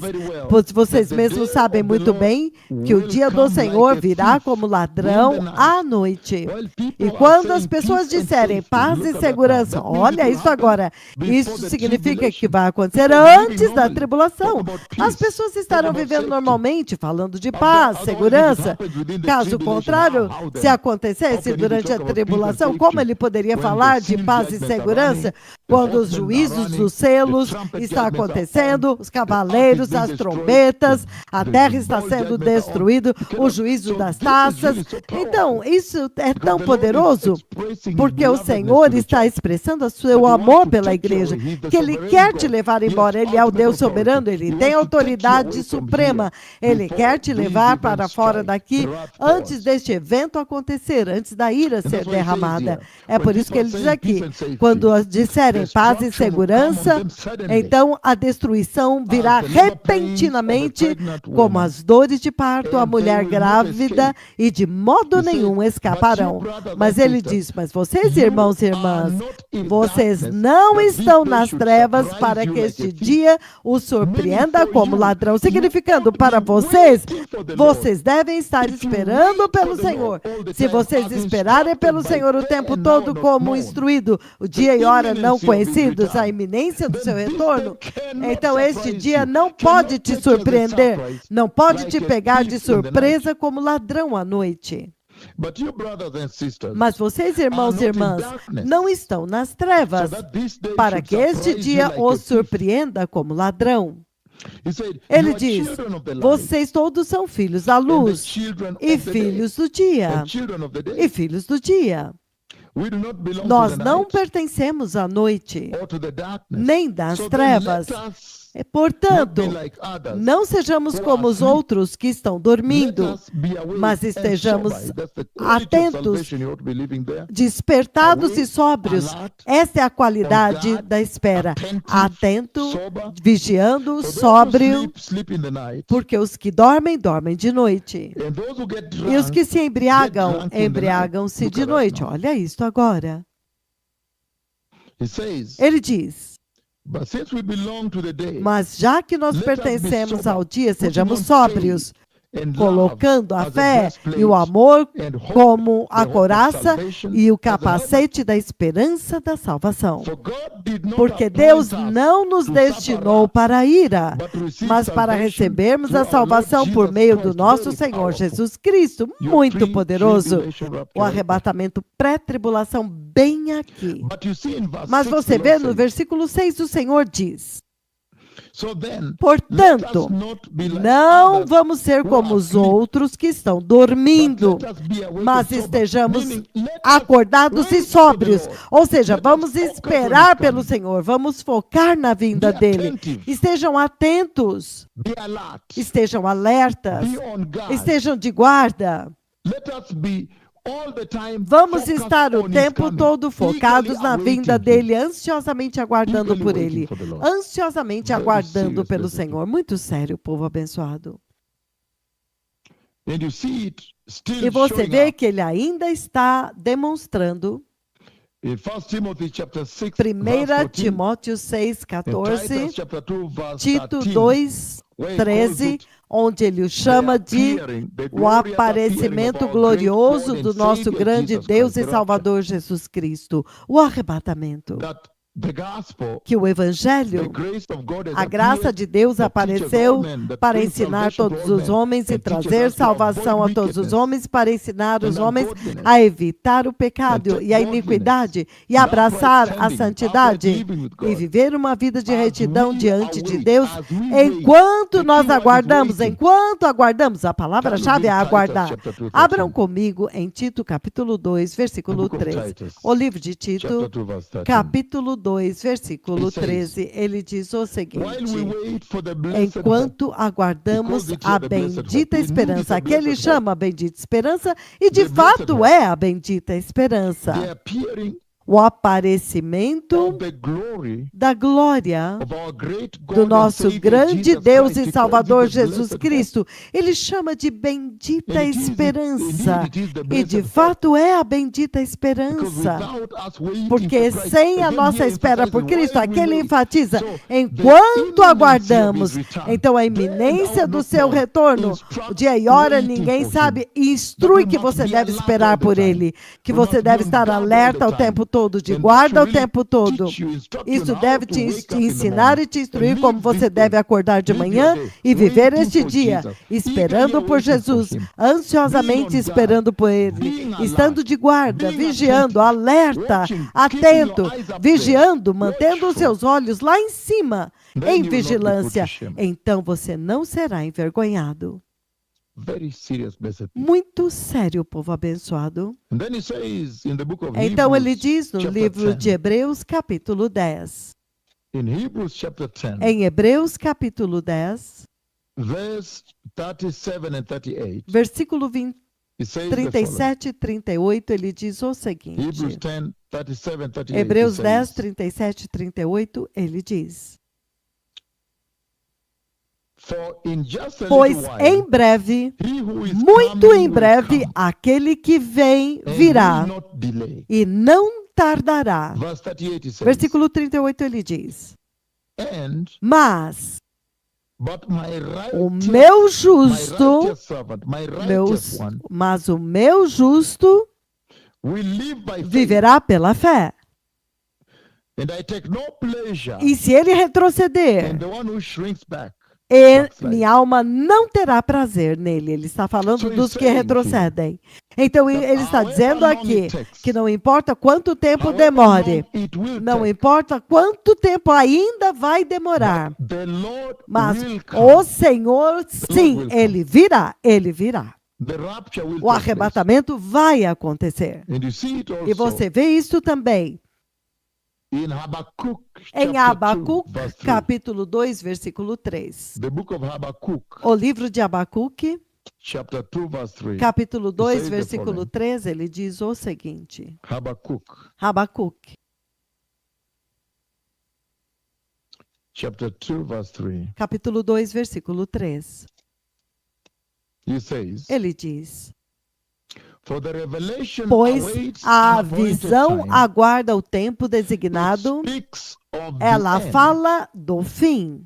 pois vocês mesmos sabem muito bem que o dia do Senhor virá como ladrão à noite. E quando as pessoas disserem paz e segurança, olha isso agora, isso significa que vai acontecer antes da tribulação. As pessoas estarão vivendo normalmente, falando de paz, segurança. Caso contrário, se acontecesse durante a tribulação, como ele poderia falar de paz e segurança quando os juízos dos selos estão acontecendo, os cavaleiros, as trombetas, a terra está sendo destruída, o juízo das taças. Então, isso é tão poderoso, porque o Senhor está expressando o seu amor pela igreja, que Ele quer te levar embora. Ele é o Deus soberano, Ele tem autoridade suprema. Ele quer te levar para fora daqui antes deste evento acontecer, antes da ira ser derramada. É por isso que ele diz aqui, quando disserem paz e segurança, então a destruição virá repentinamente, como as dores de parto, a mulher grávida, e de modo nenhum escaparão. Mas ele diz, mas vocês, irmãos e irmãs, vocês não estão nas trevas para que este dia os surpreenda como ladrão. Significando, para vocês, vocês devem estar esperando pelo Senhor. Se vocês esperarem pelo Senhor o tempo todo como instruído, o dia e hora não conhecidos, a iminência do seu retorno, então este dia não pode te surpreender, não pode te pegar de surpresa como ladrão à noite. Mas vocês, irmãos e irmãs, não estão nas trevas para que este dia os surpreenda como ladrão. Ele diz, vocês todos são filhos da luz e filhos do dia. E filhos do dia. Nós não pertencemos à noite, nem das trevas. Portanto, não sejamos como os outros que estão dormindo, mas estejamos atentos, despertados e sóbrios. Essa é a qualidade da espera. Atento, vigiando, sóbrio, porque os que dormem, dormem de noite. E os que se embriagam, embriagam-se de noite. Olha isto agora. Ele diz, mas já que nós pertencemos ao dia, sejamos sóbrios, colocando a fé e o amor como a couraça e o capacete da esperança da salvação. Porque Deus não nos destinou para a ira, mas para recebermos a salvação por meio do nosso Senhor Jesus Cristo, muito poderoso. O arrebatamento pré-tribulação bem aqui. Mas você vê no versículo 6, o Senhor diz, portanto, não vamos ser como os outros que estão dormindo, mas estejamos acordados e sóbrios. Ou seja, vamos esperar pelo Senhor, vamos focar na vinda dele. Estejam atentos, estejam alertas, estejam de guarda. Vamos estar o tempo todo focados na vinda dele, ansiosamente aguardando por ele, ansiosamente aguardando pelo Senhor. Muito sério, povo abençoado. E você vê que ele ainda está demonstrando. 1 Timóteo 6,14, Tito 2,13, onde ele o chama de o aparecimento glorioso do nosso grande Deus e Salvador Jesus Cristo, o arrebatamento. Que o Evangelho, a graça de Deus apareceu para ensinar todos os homens e trazer salvação a todos os homens, para ensinar os homens a evitar o pecado e a iniquidade e abraçar a santidade e viver uma vida de retidão diante de Deus enquanto nós aguardamos, a palavra-chave é aguardar. Abram comigo em Tito capítulo 2, versículo 13. O livro de Tito, capítulo 2, versículo 13, ele diz o seguinte: enquanto aguardamos a bendita esperança, que ele chama a bendita esperança, e de fato é a bendita esperança, o aparecimento da glória do nosso grande Deus e Salvador Jesus Cristo. Ele chama de bendita esperança. E de fato é a bendita esperança. Porque sem a nossa espera por Cristo, aqui ele enfatiza, enquanto aguardamos, então a iminência do seu retorno, o dia e hora ninguém sabe, instrui que você deve esperar por ele, que você deve estar alerta o tempo todo, de guarda o tempo todo. Isso deve te ensinar e te instruir como você deve acordar de manhã e viver este dia, esperando por Jesus, ansiosamente esperando por ele, estando de guarda, vigiando, alerta, atento, vigiando, mantendo os seus olhos lá em cima, em vigilância. Então você não será envergonhado. Muito sério, povo abençoado. Então ele diz no livro de Hebreus, capítulo 10. Em Hebreus, capítulo 10, versículo 37 e 38, ele diz o seguinte. Hebreus 10, 37 e 38, ele diz: For in just a Pois little while, em breve, he who is muito coming em will breve, come, aquele que vem and virá will not delay. e não tardará. Verse 38 says, Versículo 38 ele diz: and Mas but my o righteous, meu my justo, righteous servant, my righteous one, mas o meu justo will live by faith, viverá pela fé. and I take no pleasure E se ele retroceder, in the one who shrinks back. minha alma não terá prazer nele. Ele está falando So he's dos que saying retrocedem. Então ele está however dizendo long aqui it takes, que não importa quanto tempo however demore, long it will não take, importa quanto tempo ainda vai demorar, the Lord mas will o come. Senhor, sim, will come. ele virá, ele virá. The rapture will O take place. arrebatamento vai acontecer. And you see it E also você vê isso também in Habakkuk, em chapter Abacuque, 2, verse 3. capítulo 2, versículo 3. The book of Habakkuk, O livro de Abacuque, chapter 2, verse 3. capítulo 2, says the versículo following. 3, ele diz o seguinte: Habakkuk, Abacuque, chapter 2, verse 3. capítulo 2, versículo 3. He says, Ele diz: for the revelation Pois awaits a an appointed visão time. aguarda o tempo It designado, speaks of the ela end, fala do fim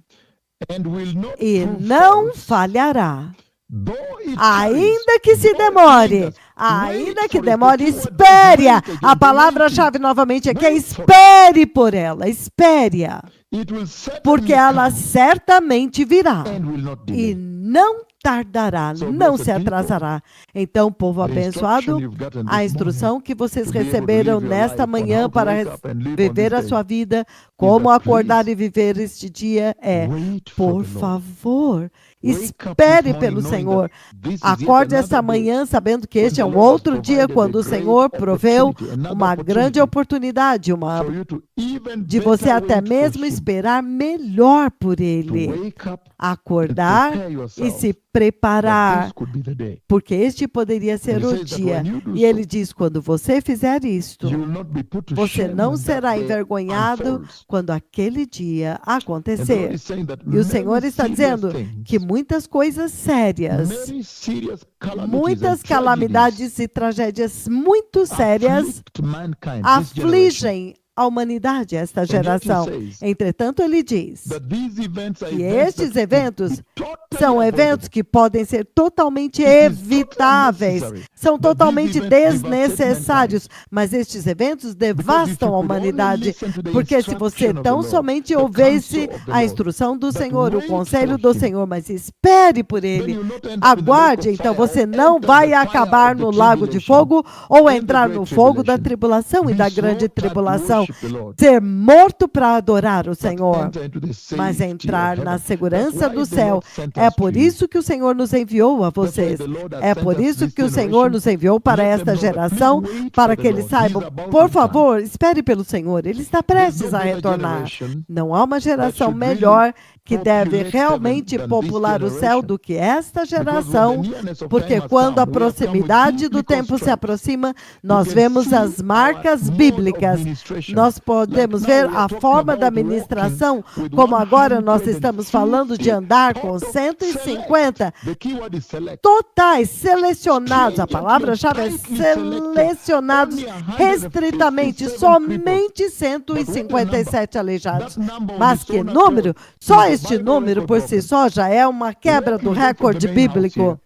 and will not e prove não false, falhará. though it tarries, Ainda que se though it demore, lingers. ainda Wait que for it. demore, The keyword espere. is wait again, A the palavra-chave novamente aqui é Wait for it. espere por ela, espere-a, It will certainly porque ela come certamente virá and will not e delay. não tardará, So, não blessed se atrasará. Então, povo The instruction abençoado, you've gotten a this instrução que vocês to be able to receberam live your nesta life on manhã how to para wake up and live on viver this a day sua vida, como that acordar please e viver este dia é, wait for por the Lord. favor, Wake up espere this morning pelo knowing Senhor. that this is yet Acorde esta another day manhã sabendo que when este the é um Lord has outro dia provided quando a o great Senhor proveu opportunity, another uma grande oportunidade, for you to even de você better até wait for mesmo Him, esperar melhor por to Ele, wake up and acordar prepare e yourself se that preparar, this could be the day. porque este poderia And ser he o says that dia. when you do E ele so, diz, quando você fizer isto, you will not be put to você shame não when será that day envergonhado unfolds. quando aquele dia And the Lord acontecer. is saying that E o Senhor many está serious dizendo things, que muitas coisas sérias, many serious calamities muitas and tragedies calamidades e tragédias muito sérias afflict mankind, this generation. afligem a humanidade, esta And yet he geração. says Entretanto, ele diz that these events are que events estes that eventos could be totally são eventos avoidable. que podem ser totalmente It is totally evitáveis, unnecessary. são But these totalmente events devastate desnecessários, mas estes eventos Because if devastam you a could only humanidade, listen to the porque se você instruction of the tão Lord, somente the ouvisse counsel of the a Lord, instrução do but Senhor, o wait conselho for do him, Senhor, mas espere por then Ele, you'll not end up in the lake aguarde, of então fire você or não enter vai the fire acabar of the no lago de tribulation fogo ou and the entrar great no fogo da tribulation. tribulação e Be da grande slaughtered to tribulação, worship the Lord, ser morto para adorar o but Senhor, enter into the mas safety of entrar na heaven. segurança That's why do the céu. Lord sent É us por to you. isso que o Senhor nos enviou a That's why vocês. the Lord has É sent por us isso this que o Senhor generation. nos enviou para Let esta them know that geração, please wait para for que the eles Lord. He's saibam, about to por return. favor, espere pelo Senhor. Ele está There's prestes no a better retornar. generation Não há uma that geração should really melhor que deve populate realmente heaven than this popular o céu generation. do que esta Because when the geração, nearness of porque time has quando a come, we have come with proximidade do biblical tempo se strength. aproxima, We nós can vemos see as marcas our mode of bíblicas. ministration. Nós Like podemos now ver we are a talking forma da about walking ministração, with como agora nós estamos falando de 150 andar com total 150 select. The keyword is select. totais, selecionados. A palavra-chave é Stringently selected. selecionados Only 157 restritamente, cripples. somente But what a 157 aleijados. That number on Mas its que own número? accord Só is a este Bible número record por si broken. só já é uma quebra do Let's go from recorde the main house bíblico. here.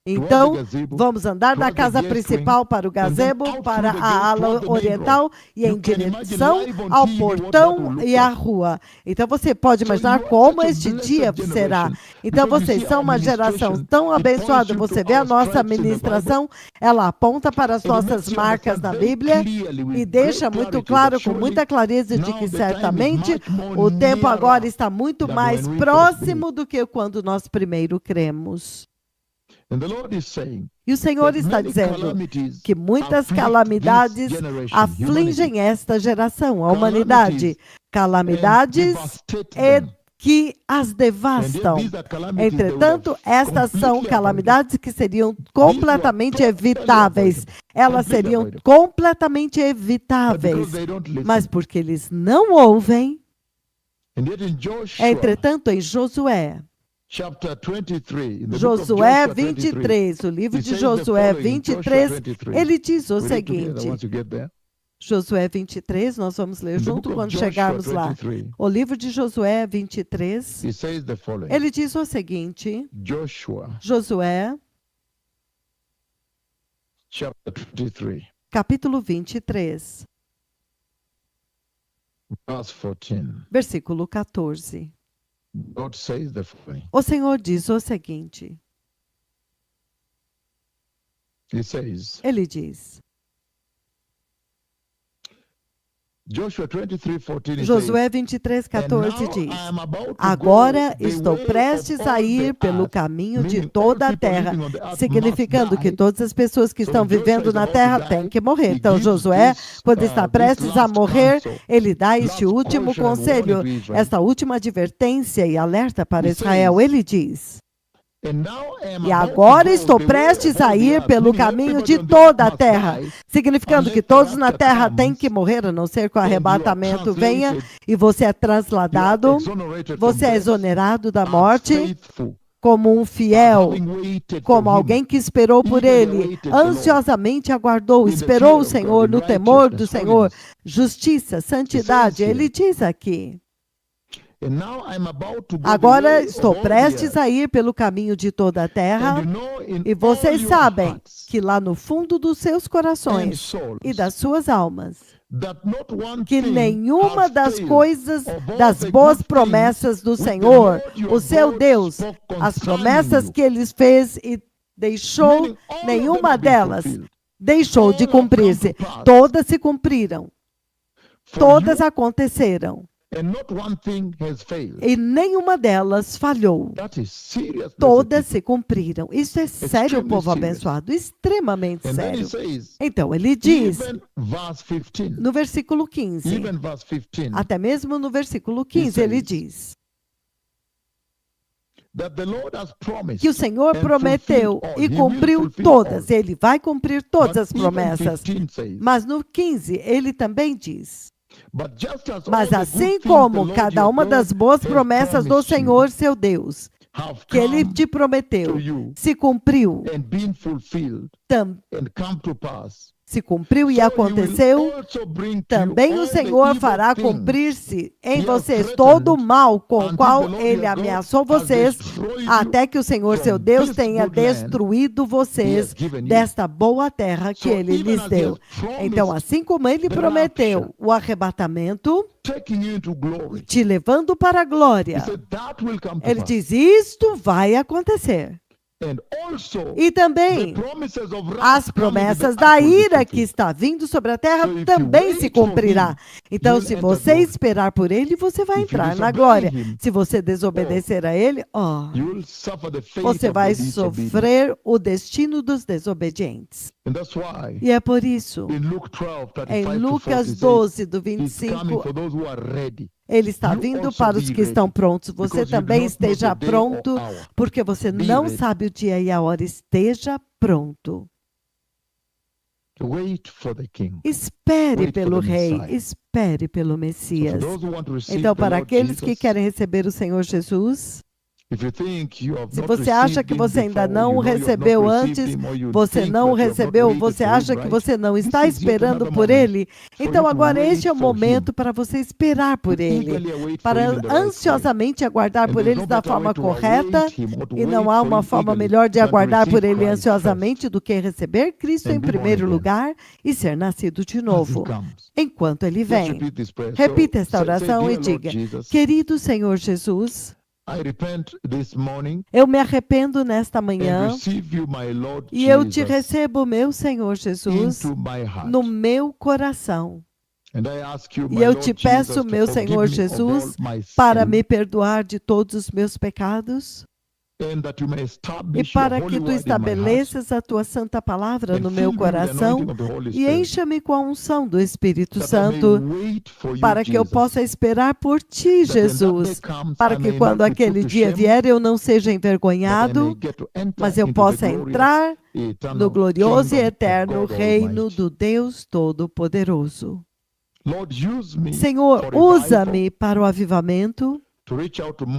Então, Towards the gazebo, vamos andar da towards the casa guest wing, principal para o and then gazebo, out para through the a gate, ala towards the main oriental road. e em You can imagine direção live on ao TV what that will portão look e à like. rua. Então você pode So imaginar you are como such a este blessed dia será. generation, Então because you vocês see são our uma geração ministration, tão it points abençoada. you Você to vê a our nossa stripes in the Bible, ministração, ela aponta para as and it nossas makes you marcas understand na very Bíblia clearly with e deixa great muito clarity claro, that com surely muita clareza, de now que the time is certamente much more o tempo agora nearer está muito than mais when we first próximo do que quando nós primeiro cremos. And the Lord is saying E o Senhor that está many dizendo calamities que muitas afflict calamidades this generation, humanity. afligem esta geração, a humanidade. Calamidades que as devastam. Entretanto, estas são calamidades que seriam completamente evitáveis. Elas seriam completamente evitáveis. Mas porque eles não ouvem, entretanto, em Josué, chapter 23, in the book of Josué Joshua 23, 23, o livro it de says the Josué following, 23, Joshua 23. ele diz o We read together seguinte, once you get there. Josué 23, nós vamos ler In the junto book of quando Joshua chegarmos lá. 23, O livro de Josué 23, it says the following. ele diz o seguinte, Joshua Josué, chapter 23, capítulo 23, verse 14. versículo 14. God says the following. O Senhor diz o seguinte, He says, ele diz, Joshua 23, 14, it Josué says, 23, "And 14 now diz, I am about to agora go the estou way prestes of a all ir the pelo earth." caminho de Meaning toda all a people terra, living on the earth significando must que die. todas as pessoas que So estão when Joshua vivendo is na about to terra die, têm que morrer. he Então gives Josué, this, quando está this prestes a last morrer, counsel, ele dá este last último caution and conselho, warning to Israel. esta última advertência e alerta para He Israel. says, Ele diz, "And now I am e about to agora go estou the way prestes of all a the ir earth." pelo Meaning caminho everybody de on the earth toda a must terra, die, significando que unless the todos na rapture terra comes têm que morrer, a não ser que o and you are arrebatamento venha translated, e você é you are trasladado, exonerated from você é death exonerado da as morte faithful, como um as fiel, having waited como for him, alguém que esperou por eagerly ele, awaited the Lord, ansiosamente aguardou, in the esperou fear o of God, Senhor in no temor do righteousness, Senhor, holiness. justiça, santidade. here, Ele diz aqui, "And now I am about to go the agora way of estou all the prestes earth." a ir pelo caminho de toda a terra, And you know in e vocês all your sabem hearts que lá no fundo dos seus and corações souls e das suas almas, that not one que thing nenhuma has das failed coisas, of all das the boas good promessas do things which the Senhor, Lord your o seu God Deus, spoke as concerning promessas you. que ele fez e deixou, Meaning all of them nenhuma have been delas fulfilled. deixou de All have come cumprir-se. to pass Todas se cumpriram, for todas you, aconteceram, and not one thing has failed. e nenhuma delas falhou. That is serious, blessed Todas people. se cumpriram. Isso é sério, Extremely povo serious. abençoado, extremamente And then he sério. says, Então ele diz, even verse 15, no versículo 15, even verse 15, até mesmo no versículo 15, ele diz that the Lord has promised que o Senhor and prometeu fulfilled all. e He will cumpriu fulfill todas. all. Ele vai cumprir todas But as even promessas. 15 says, Mas no 15, ele também diz, but just as all mas the good assim things the como Lord cada your uma God das boas has promessas do promised you Senhor, seu Deus, have que ele come te prometeu, to you se cumpriu, and been fulfilled and come to pass. se cumpriu e So he will aconteceu, also bring to também you o all the Senhor evil fará things cumprir-se em he has vocês threatened todo o mal com o until qual the Lord ele your God ameaçou has vocês, destroyed you até que o Senhor seu from Deus this tenha good land destruído he vocês has given you. desta boa terra que So ele even lhes as he has deu. Então, promised assim como ele the prometeu rapture, o arrebatamento, taking you into glory, te levando para a he glória, said that will come to ele pass. diz, isto vai acontecer. And also, E também the promises of wrath as coming to promessas the da earth will be ira que fulfilled. está vindo sobre a terra So if you também se wait for cumprirá. him, Então, you'll se enter você glory. esperar por ele, você vai If you entrar na disobey glória. him, Se você desobedecer a ele, you will suffer the fate você of vai the disobedient. sofrer o destino dos desobedientes. And that's why E é por isso, in Luke 12, 35 em to 40, Lucas he says, 12, do he's coming 25, for those who are ready. ele está You vindo also para os be que estão ready, prontos. Você because you do também not know esteja the day or pronto, hour. porque você Be não ready. sabe o dia e a hora. Esteja pronto. Wait for the King. Espere Wait for pelo the Rei, Messiah. espere pelo So for Messias. those who want to receive Então, the para Lord aqueles que Jesus, querem receber o Senhor Jesus, if you think you have se not você acha received que him você ainda before, não you know you have recebeu not antes, received him, or you você think não that you have not recebeu, waited você for him, acha que right? você não está This is yet esperando another por moment Ele, for então you to agora wait este é o for him. momento para você esperar por To Ele, eagerly await for him para in the right way. ansiosamente aguardar And por there's Ele no da better way forma to correta, await him or to e não wait há for uma him forma eagerly melhor de than to aguardar por receive Ele Christ ansiosamente first do que receber Cristo and em be born primeiro again lugar e ser nascido de as he novo, comes. enquanto Ele Let's vem. repeat this prayer. Repita So, esta say, oração dear e Lord diga, Jesus, querido Senhor Jesus, I repent this morning eu me arrependo nesta and manhã receive you, my Lord e eu te Jesus, recebo, meu Senhor Jesus, into my heart. no meu coração. And I ask you, E my eu Lord te peço, Jesus, to meu forgive Senhor me of all Jesus, my para sin, me perdoar de todos os meus pecados and that you may e establish your para holy que tu word in my heart, estabeleças a tua santa palavra and no fill meu me with the coração anointing of the Holy e Spirit, encha-me com a unção do Espírito that I may Santo wait for you, para que eu Jesus, possa esperar por ti, that when that day Jesus, comes, para I que may quando not be put aquele to dia shame, vier eu não seja but I may envergonhado, get to enter mas eu into the possa glorious, entrar eternal no glorioso e kingdom of eterno God reino Almighty. do Deus Todo-Poderoso. Lord, use me Senhor, for revival, usa-me para o avivamento,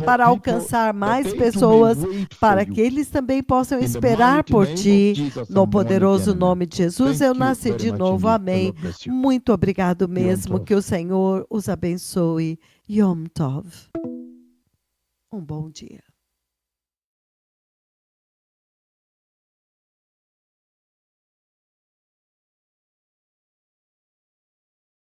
para alcançar mais pessoas, para que eles também possam esperar por ti. No poderoso nome de Jesus, eu nasci de novo. Amém. Muito obrigado mesmo. Que o Senhor os abençoe. Yom Tov. Um bom dia.